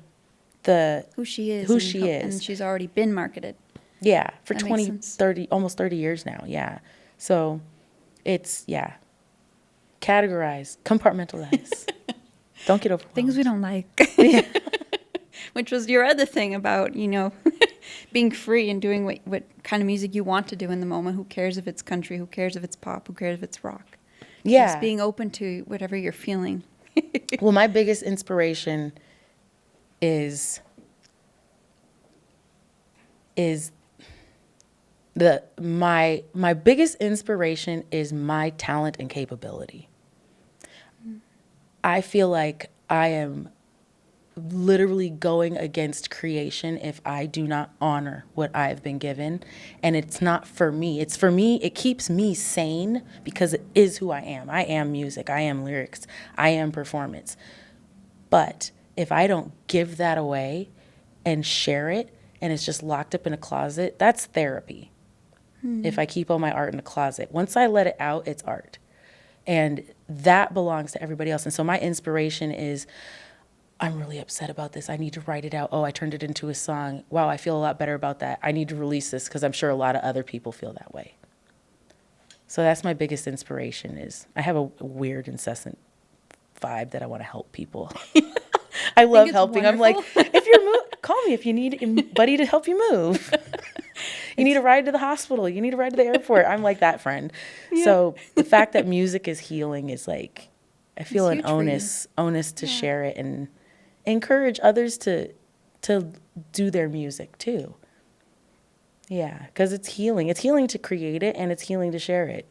who she is. And she's already been marketed. Yeah, for 20, 30, almost 30 years now. Yeah. So it's, categorize, compartmentalize. Don't get overwhelmed. Things we don't like. Which was your other thing about, being free and doing what kind of music you want to do in the moment. Who cares if it's country? Who cares if it's pop? Who cares if it's rock? Yeah. Just being open to whatever you're feeling. Well, my biggest inspiration is my biggest inspiration is my talent and capability. I feel like I am literally going against creation if I do not honor what I have been given. And it's not for me. It's for me. It keeps me sane because it is who I am. I am music. I am lyrics. I am performance. But if I don't give that away and share it and it's just locked up in a closet, that's therapy. If I keep all my art in a closet. Once I let it out, it's art. And that belongs to everybody else. And so my inspiration is, I'm really upset about this. I need to write it out. Oh, I turned it into a song. Wow, I feel a lot better about that. I need to release this because I'm sure a lot of other people feel that way. So that's my biggest inspiration is I have a weird, incessant vibe that I want to help people. I love helping. Wonderful. I'm like, if you're call me if you need anybody to help you move. You need a ride to the hospital. You need a ride to the airport. I'm like that friend. Yeah. So the fact that music is healing is like, I feel an onus to share it and encourage others to do their music too. Yeah, because it's healing. It's healing to create it and it's healing to share it.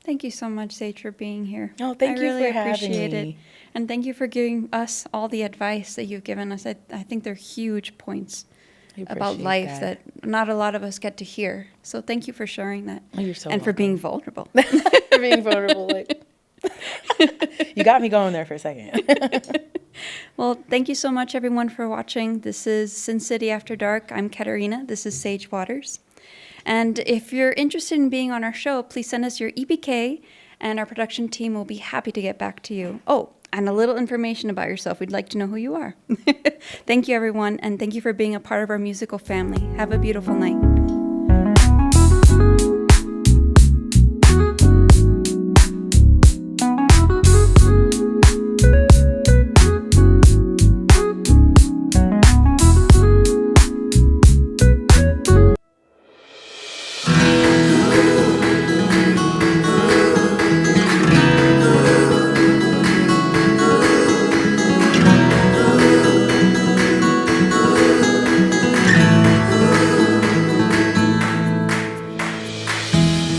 Thank you so much, Sage, for being here. Oh, thank you for having me. I really appreciate it. And thank you for giving us all the advice that you've given us. I think they're huge points about life that not a lot of us get to hear. So thank you for sharing that. Oh, you're so welcome. For being vulnerable. For being vulnerable. Like, you got me going there for a second. Well, thank you so much, everyone, for watching. This is Sin City After Dark. I'm Katerina. This is Sage Waters. And if you're interested in being on our show, please send us your EPK, and our production team will be happy to get back to you. Oh, and a little information about yourself. We'd like to know who you are. Thank you, everyone, and thank you for being a part of our musical family. Have a beautiful night.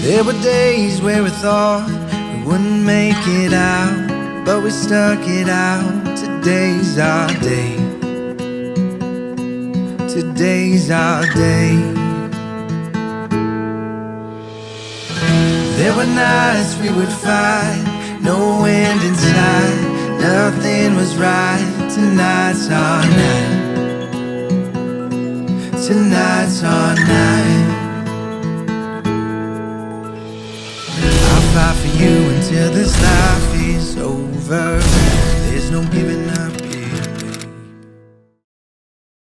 There were days where we thought we wouldn't make it out, but we stuck it out. Today's our day. Today's our day. There were nights we would fight, no end in sight, nothing was right. Tonight's our night. Tonight's our night. I'll fight for you until this life is over. There's no giving